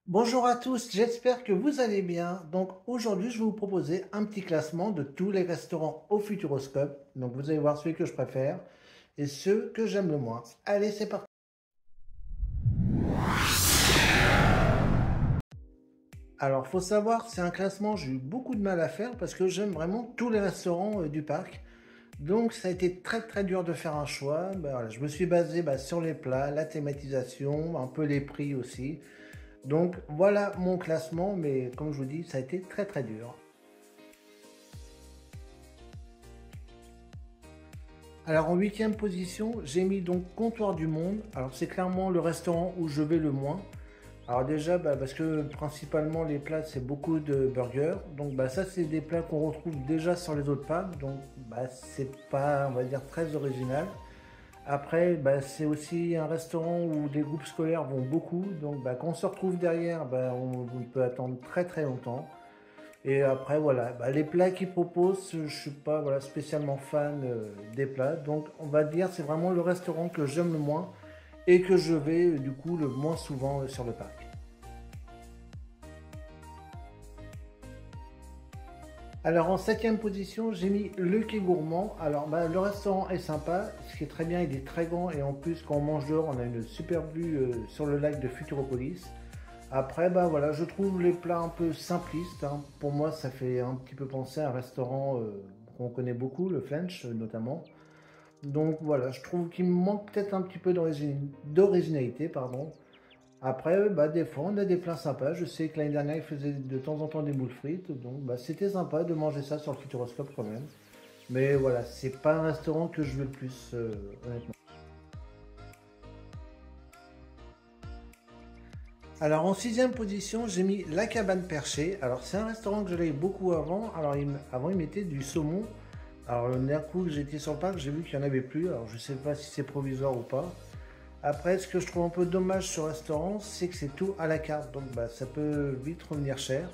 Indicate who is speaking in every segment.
Speaker 1: Bonjour à tous, j'espère que vous allez bien. Donc aujourd'hui, je vais vous proposer un petit classement de tous les restaurants au Futuroscope. Donc vous allez voir ceux que je préfère et ceux que j'aime le moins. Allez, c'est parti. Alors, faut savoir, c'est un classement, j'ai eu beaucoup de mal à faire parce que j'aime vraiment tous les restaurants du parc. Donc ça a été très très dur de faire un choix. Voilà, je me suis basé sur les plats, la thématisation, un peu les prix aussi. Donc voilà mon classement, mais comme je vous dis, ça a été très très dur. Alors en huitième position, j'ai mis donc Comptoir du Monde. Alors c'est clairement le restaurant où je vais le moins. Alors déjà, parce que principalement les plats c'est beaucoup de burgers. Donc ça c'est des plats qu'on retrouve déjà sur les autres tables. Donc c'est pas, on va dire, très original. Après, c'est aussi un restaurant où des groupes scolaires vont beaucoup. Donc quand on se retrouve derrière, on peut attendre très très longtemps. Et après, voilà, les plats qu'ils proposent, je ne suis pas voilà, spécialement fan des plats. Donc, on va dire c'est vraiment le restaurant que j'aime le moins et que je vais du coup le moins souvent sur le parc. Alors, en septième position, j'ai mis le Quai Gourmand. Alors, le restaurant est sympa. Ce qui est très bien, il est très grand. Et en plus, quand on mange dehors, on a une super vue sur le lac de Futuropolis. Après, voilà, je trouve les plats un peu simplistes, hein. Pour moi, ça fait un petit peu penser à un restaurant qu'on connaît beaucoup, le French notamment. Donc voilà, je trouve qu'il me manque peut-être un petit peu d'originalité, pardon. Après, des fois, on a des plats sympas. Je sais que l'année dernière, ils faisaient de temps en temps des moules frites. Donc c'était sympa de manger ça sur le Futuroscope quand même. Mais voilà, c'est pas un restaurant que je veux le plus, honnêtement. Alors en sixième position, j'ai mis La Cabane Perchée. Alors c'est un restaurant que je l'avais beaucoup avant. Alors avant, il mettait du saumon. Alors le dernier coup que j'étais sur le parc, j'ai vu qu'il n'y en avait plus. Alors je ne sais pas si c'est provisoire ou pas. Après, ce que je trouve un peu dommage sur le restaurant, c'est que c'est tout à la carte. Donc ça peut vite revenir cher.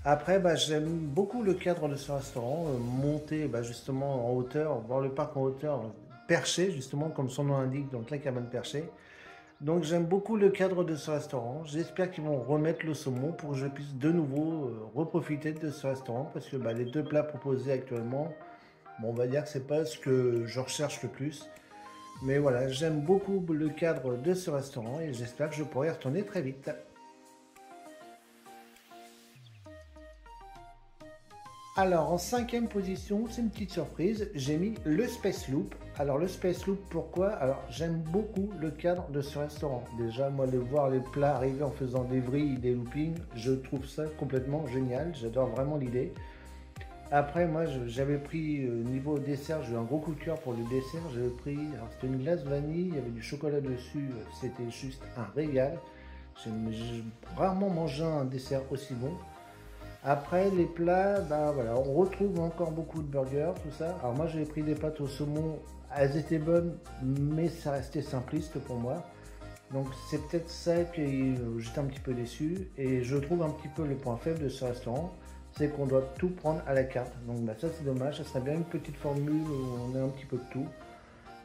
Speaker 1: Après, j'aime beaucoup le cadre de ce restaurant. Monter justement en hauteur, voir le parc en hauteur, perché justement comme son nom l'indique, donc La Cabane Perchée. Donc j'aime beaucoup le cadre de ce restaurant. J'espère qu'ils vont remettre le saumon pour que je puisse de nouveau reprofiter de ce restaurant parce que les deux plats proposés actuellement, on va dire que c'est pas ce que je recherche le plus. Mais voilà, j'aime beaucoup le cadre de ce restaurant et j'espère que je pourrai y retourner très vite. Alors en cinquième position, c'est une petite surprise, j'ai mis le Space Loop. Alors le Space Loop, pourquoi? Alors j'aime beaucoup le cadre de ce restaurant. Déjà, moi, de voir les plats arriver en faisant des vrilles, des loopings, je trouve ça complètement génial. J'adore vraiment l'idée. Après, moi, j'avais pris niveau dessert, j'ai eu un gros coup de cœur pour le dessert. J'avais pris, alors c'était une glace vanille, il y avait du chocolat dessus, c'était juste un régal. J'ai rarement mangé un dessert aussi bon. Après, les plats, voilà, on retrouve encore beaucoup de burgers, tout ça. Alors moi, j'ai pris des pâtes au saumon, elles étaient bonnes, mais ça restait simpliste pour moi. Donc c'est peut-être ça que j'étais un petit peu déçu. Et je trouve un petit peu le point faible de ce restaurant, c'est qu'on doit tout prendre à la carte. Donc ça c'est dommage, ça serait bien une petite formule où on a un petit peu de tout.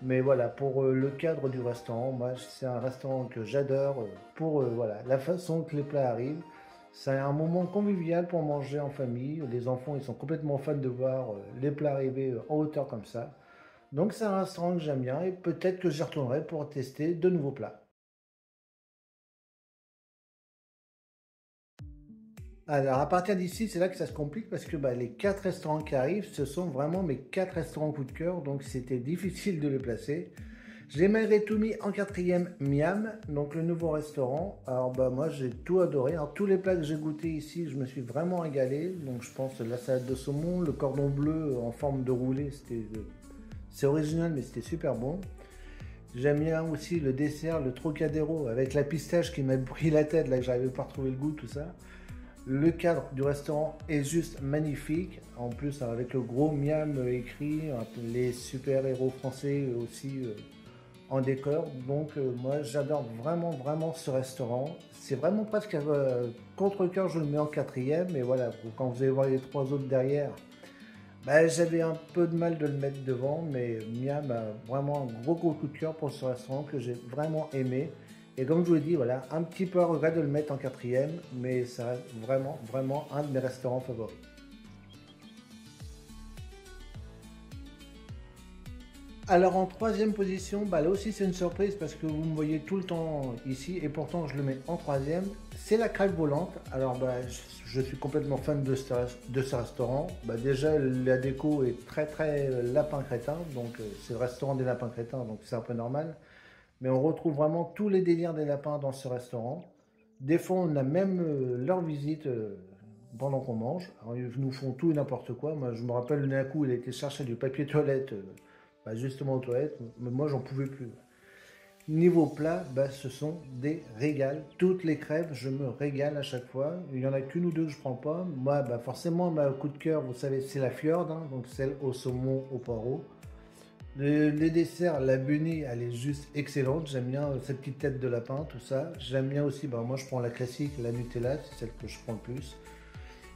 Speaker 1: Mais voilà, pour le cadre du restaurant, moi c'est un restaurant que j'adore pour voilà, la façon que les plats arrivent. C'est un moment convivial pour manger en famille. Les enfants ils sont complètement fans de voir les plats arriver en hauteur comme ça. Donc c'est un restaurant que j'aime bien et peut-être que j'y retournerai pour tester de nouveaux plats. Alors, à partir d'ici, c'est là que ça se complique parce que les quatre restaurants qui arrivent, ce sont vraiment mes quatre restaurants coup de cœur, donc c'était difficile de les placer. Je l'ai malgré tout mis en quatrième Miam, donc le nouveau restaurant. Alors moi j'ai tout adoré. Alors tous les plats que j'ai goûtés ici, je me suis vraiment régalé. Donc je pense la salade de saumon, le cordon bleu en forme de roulé, c'est original mais c'était super bon. J'aime bien aussi le dessert, le Trocadéro avec la pistache qui m'a pris la tête là que j'arrivais pas à retrouver le goût tout ça. Le cadre du restaurant est juste magnifique. En plus, avec le gros miam écrit, les super-héros français aussi en décor. Donc, moi, j'adore vraiment, vraiment ce restaurant. C'est vraiment presque contre-cœur, je le mets en quatrième. Mais voilà, quand vous allez voir les trois autres derrière, j'avais un peu de mal de le mettre devant. Mais Miam a vraiment un gros, gros coup de cœur pour ce restaurant que j'ai vraiment aimé. Et comme je vous l'ai dit, voilà, un petit peu à regret de le mettre en quatrième, mais ça reste vraiment, vraiment un de mes restaurants favoris. Alors en troisième position, bah là aussi c'est une surprise parce que vous me voyez tout le temps ici et pourtant je le mets en troisième. C'est la crêpe volante. Alors bah, je suis complètement fan de ce restaurant. Bah, déjà la déco est très très lapin crétin, donc c'est le restaurant des lapins crétins, donc c'est un peu normal. Mais on retrouve vraiment tous les délires des lapins dans ce restaurant. Des fois on a même leur visite pendant qu'on mange. Alors, ils nous font tout et n'importe quoi. Moi je me rappelle d'un coup il a été chercher du papier toilette. Bah, justement aux toilettes, mais moi j'en pouvais plus. Niveau plat, bah, ce sont des régals. Toutes les crêpes, je me régale à chaque fois. Il y en a qu'une ou deux que je prends pas. Moi, bah, forcément, ma coup de cœur, vous savez, c'est la Fjord, hein, donc celle au saumon, au poireau. Les desserts, la bunny, elle est juste excellente. J'aime bien cette petite tête de lapin, tout ça. J'aime bien aussi, bah, moi je prends la classique, la Nutella, c'est celle que je prends le plus.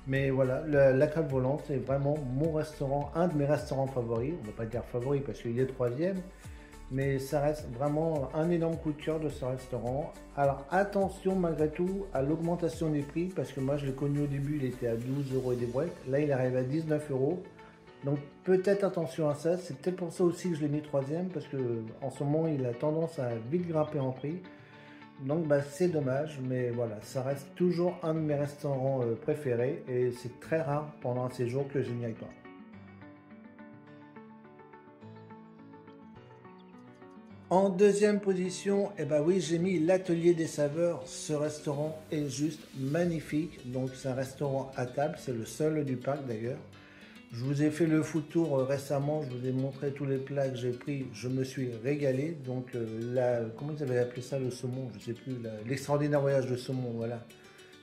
Speaker 1: Mais voilà, la crêpe volante est vraiment mon restaurant, un de mes restaurants favoris. On ne va pas dire favori parce qu'il est troisième, mais ça reste vraiment un énorme coup de cœur de ce restaurant. Alors attention malgré tout à l'augmentation des prix parce que moi je l'ai connu au début, il était à 12 euros et des brouettes. Là il arrive à 19 euros. Donc peut-être attention à ça. C'est peut-être pour ça aussi que je l'ai mis troisième parce que en ce moment il a tendance à vite grimper en prix. Donc bah, c'est dommage, mais voilà, ça reste toujours un de mes restaurants préférés et c'est très rare pendant un séjour que je n'y aille pas. En deuxième position, eh ben oui, j'ai mis l'Atelier des Saveurs. Ce restaurant est juste magnifique. Donc c'est un restaurant à table, c'est le seul du parc d'ailleurs. Je vous ai fait le food tour récemment, je vous ai montré tous les plats que j'ai pris, je me suis régalé. Donc comment ils avaient appelé ça, le saumon, je sais plus, l'extraordinaire voyage de saumon, voilà.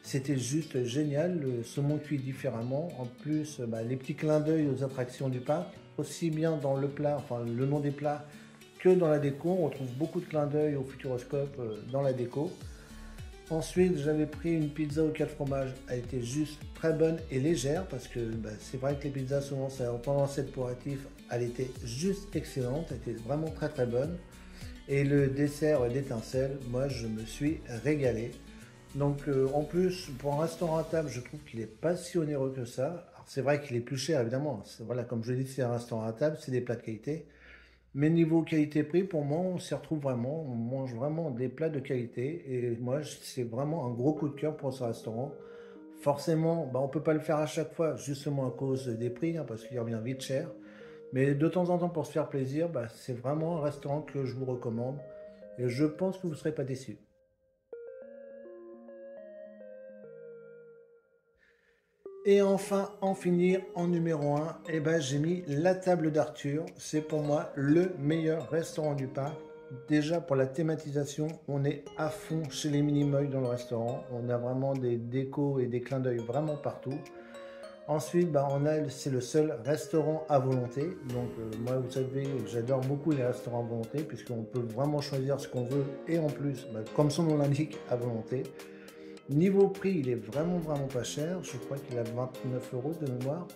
Speaker 1: C'était juste génial, le saumon cuit différemment. En plus, bah, les petits clins d'œil aux attractions du parc, aussi bien dans le plat, enfin le nom des plats, que dans la déco. On retrouve beaucoup de clins d'œil au Futuroscope dans la déco. Ensuite, j'avais pris une pizza au 4 fromages. Elle était juste très bonne et légère parce que bah, c'est vrai que les pizzas, souvent, ça a tendance à être pouratif. Elle était juste excellente. Elle était vraiment très très bonne. Et le dessert d'étincelle, moi, je me suis régalé. Donc, en plus, pour un restaurant à table, je trouve qu'il n'est pas si onéreux que ça. Alors, c'est vrai qu'il est plus cher, évidemment. Voilà, comme je l'ai dit, c'est un restaurant à table, c'est des plats de qualité. Mais niveau qualité-prix, pour moi, on s'y retrouve vraiment. On mange vraiment des plats de qualité. Et moi, c'est vraiment un gros coup de cœur pour ce restaurant. Forcément, bah, on ne peut pas le faire à chaque fois, justement à cause des prix, hein, parce qu'il revient vite cher. Mais de temps en temps, pour se faire plaisir, bah, c'est vraiment un restaurant que je vous recommande. Et je pense que vous ne serez pas déçus. Et enfin, en finir en numéro un, eh ben, j'ai mis la table d'Arthur. C'est pour moi le meilleur restaurant du parc. Déjà pour la thématisation, on est à fond chez les Minimoy dans le restaurant. On a vraiment des décos et des clins d'œil vraiment partout. Ensuite, bah, c'est le seul restaurant à volonté. Donc moi, vous savez, j'adore beaucoup les restaurants à volonté puisqu'on peut vraiment choisir ce qu'on veut et en plus, bah, comme son nom l'indique, à volonté. Niveau prix, il est vraiment vraiment pas cher. Je crois qu'il a 29 euros de mémoire.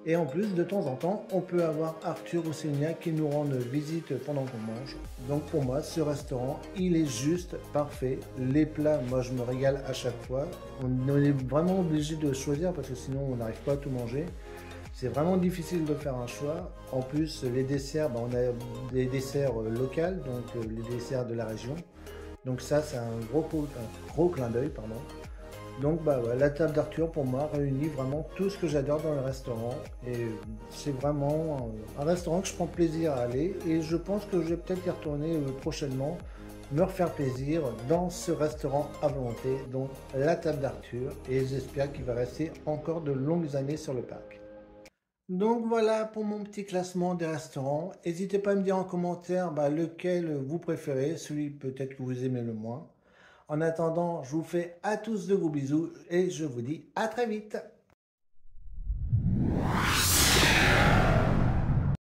Speaker 1: Et en plus, de temps en temps, on peut avoir Arthur ou Célia qui nous rendent visite pendant qu'on mange. Donc pour moi, ce restaurant, il est juste parfait. Les plats, moi je me régale à chaque fois. On est vraiment obligé de choisir parce que sinon on n'arrive pas à tout manger. C'est vraiment difficile de faire un choix. En plus, les desserts, bah, on a des desserts locaux, donc les desserts de la région. Donc ça, c'est un gros clin d'œil, pardon. Donc bah, ouais, la table d'Arthur, pour moi, réunit vraiment tout ce que j'adore dans le restaurant. Et c'est vraiment un restaurant que je prends plaisir à aller. Et je pense que je vais peut-être y retourner prochainement, me refaire plaisir dans ce restaurant à volonté. Donc la table d'Arthur. Et j'espère qu'il va rester encore de longues années sur le parc. Donc voilà pour mon petit classement des restaurants. N'hésitez pas à me dire en commentaire bah, lequel vous préférez, celui peut-être que vous aimez le moins. En attendant, je vous fais à tous de gros bisous et je vous dis à très vite.